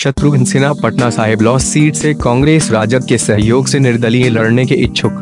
Shatrughan Sinha Patna Sahib loss seat से कांग्रेस राजद के सहयोग से निर्दलीय लड़ने के इच्छुक।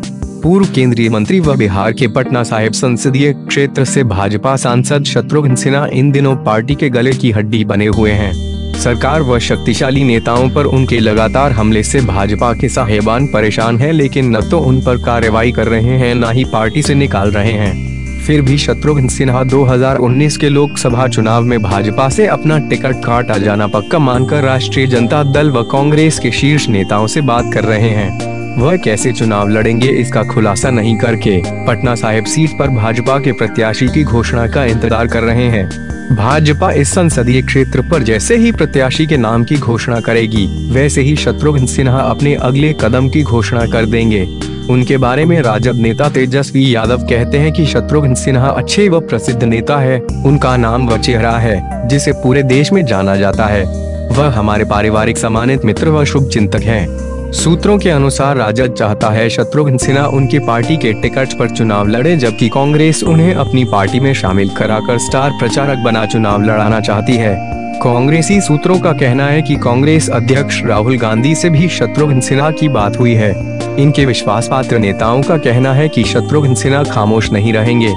पूर्व केंद्रीय मंत्री व बिहार के पटना साहिब संसदीय क्षेत्र से भाजपा सांसद शत्रुघ्न सिन्हा इन दिनों पार्टी के गले की हड्डी बने हुए हैं। सरकार व शक्तिशाली नेताओं पर उनके लगातार हमले से भाजपा के साहिबान परेशान हैं, लेकिन न तो उन पर कार्रवाई कर रहे हैं न ही पार्टी से निकाल रहे हैं। फिर भी शत्रुघ्न सिन्हा 2019 के लोकसभा चुनाव में भाजपा से अपना टिकट काटा जाना पक्का मानकर राष्ट्रीय जनता दल व कांग्रेस के शीर्ष नेताओं से बात कर रहे हैं। वह कैसे चुनाव लड़ेंगे इसका खुलासा नहीं करके पटना साहिब सीट पर भाजपा के प्रत्याशी की घोषणा का इंतजार कर रहे हैं। भाजपा इस संसदीय क्षेत्र पर जैसे ही प्रत्याशी के नाम की घोषणा करेगी, वैसे ही शत्रुघ्न सिन्हा अपने अगले कदम की घोषणा कर देंगे। उनके बारे में राजद नेता तेजस्वी यादव कहते हैं कि शत्रुघ्न सिन्हा अच्छे व प्रसिद्ध नेता है। उनका नाम व चेहरा है जिसे पूरे देश में जाना जाता है। वह हमारे पारिवारिक सम्मानित मित्र व शुभ चिंतक हैं। सूत्रों के अनुसार राजद चाहता है शत्रुघ्न सिन्हा उनकी पार्टी के टिकट पर चुनाव लड़े, जबकि कांग्रेस उन्हें अपनी पार्टी में शामिल कराकर स्टार प्रचारक बना चुनाव लड़ाना चाहती है। कांग्रेसी सूत्रों का कहना है कि कांग्रेस अध्यक्ष राहुल गांधी से भी शत्रुघ्न सिन्हा की बात हुई है। इनके विश्वास पात्र नेताओं का कहना है कि शत्रुघ्न सिन्हा खामोश नहीं रहेंगे।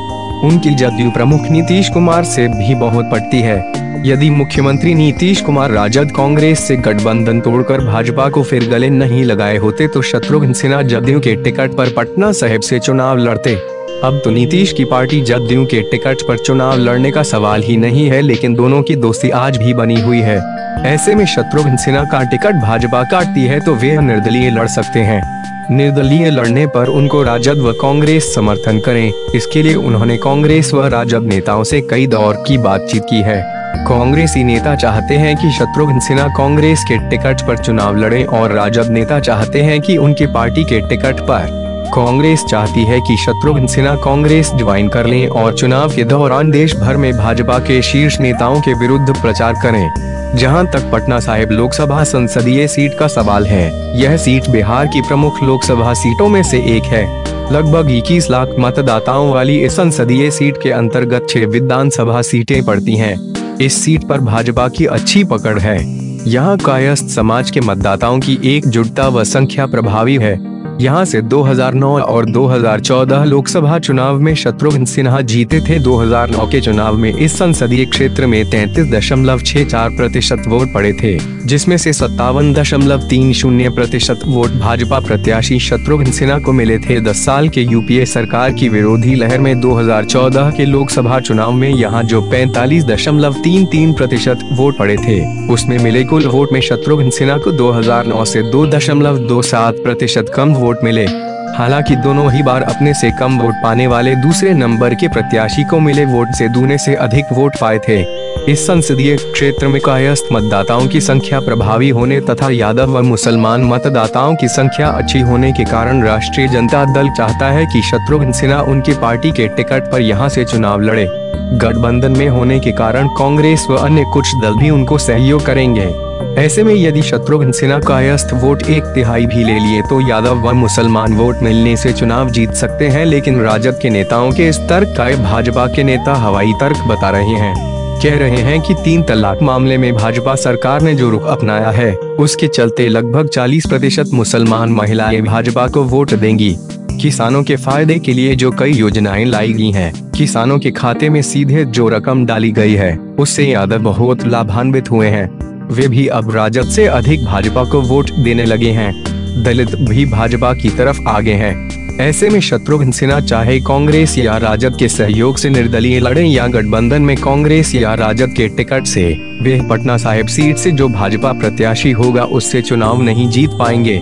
उनकी जदयू प्रमुख नीतीश कुमार से भी बहुत पटती है। यदि मुख्यमंत्री नीतीश कुमार राजद कांग्रेस से गठबंधन तोड़कर भाजपा को फिर गले नहीं लगाए होते तो शत्रुघ्न सिन्हा जदयू के टिकट पर पटना साहिब से चुनाव लड़ते। अब तो नीतीश की पार्टी जदयू के टिकट पर चुनाव लड़ने का सवाल ही नहीं है, लेकिन दोनों की दोस्ती आज भी बनी हुई है। ऐसे में शत्रुघ्न सिन्हा का टिकट भाजपा काटती है तो वे निर्दलीय लड़ सकते हैं। निर्दलीय लड़ने पर उनको राजद व कांग्रेस समर्थन करें, इसके लिए उन्होंने कांग्रेस व राजद नेताओं से कई दौर की बातचीत की है। कांग्रेसी नेता चाहते हैं कि शत्रुघ्न सिन्हा कांग्रेस के टिकट पर चुनाव लड़ें और राजद नेता चाहते हैं कि उनकी पार्टी के टिकट पर। कांग्रेस चाहती है कि शत्रुघ्न सिन्हा कांग्रेस ज्वाइन कर लें और चुनाव के दौरान देश भर में भाजपा के शीर्ष नेताओं के विरुद्ध प्रचार करें। जहां तक पटना साहिब लोकसभा संसदीय सीट का सवाल है, यह सीट बिहार की प्रमुख लोकसभा सीटों में से एक है। लगभग 21 लाख मतदाताओं वाली इस संसदीय सीट के अंतर्गत 6 विधानसभा सीटें पड़ती हैं। इस सीट पर भाजपा की अच्छी पकड़ है। यहाँ कायस्थ समाज के मतदाताओं की एकजुटता व संख्या प्रभावी है। यहाँ से 2009 और 2014 लोकसभा चुनाव में शत्रुघ्न सिन्हा जीते थे। 2009 के चुनाव में इस संसदीय क्षेत्र में 33.64% वोट पड़े थे, जिसमें से 57.30% वोट भाजपा प्रत्याशी शत्रुघ्न सिन्हा को मिले थे। 10 साल के यूपीए सरकार की विरोधी लहर में 2014 के लोकसभा चुनाव में यहाँ जो 45.33% वोट पड़े थे, उसमें मिले कुल वोट में शत्रुघ्न सिन्हा को 2009 से 2.27% कम वोट मिले। हालांकि दोनों ही बार अपने से कम वोट पाने वाले दूसरे नंबर के प्रत्याशी को मिले वोट से दूने से अधिक वोट पाए थे। इस संसदीय क्षेत्र में कायस्थ मतदाताओं की संख्या प्रभावी होने तथा यादव व मुसलमान मतदाताओं की संख्या अच्छी होने के कारण राष्ट्रीय जनता दल चाहता है कि शत्रुघ्न सिन्हा उनकी पार्टी के टिकट पर यहां से चुनाव लड़े। गठबंधन में होने के कारण कांग्रेस व अन्य कुछ दल भी उनको सहयोग करेंगे। ऐसे में यदि शत्रुघ्न सिन्हा कायस्थ वोट 1/3 भी ले लिए तो यादव व मुसलमान वोट मिलने से चुनाव जीत सकते हैं। लेकिन राजद के नेताओं के इस तर्क का भाजपा के नेता हवाई तर्क बता रहे हैं। कह रहे हैं कि 3 तलाक मामले में भाजपा सरकार ने जो रुख अपनाया है, उसके चलते लगभग 40% मुसलमान महिलाएं भाजपा को वोट देंगी। किसानों के फायदे के लिए जो कई योजनाएं लाई गई हैं, किसानों के खाते में सीधे जो रकम डाली गई है, उससे यादव बहुत लाभान्वित हुए हैं। वे भी अब राजद से अधिक भाजपा को वोट देने लगे हैं। दलित भी भाजपा की तरफ आगे हैं। ऐसे में शत्रुघ्न सिन्हा चाहे कांग्रेस या राजद के सहयोग से निर्दलीय लड़ें या गठबंधन में कांग्रेस या राजद के टिकट से, वे पटना साहिब सीट से जो भाजपा प्रत्याशी होगा उससे चुनाव नहीं जीत पाएंगे।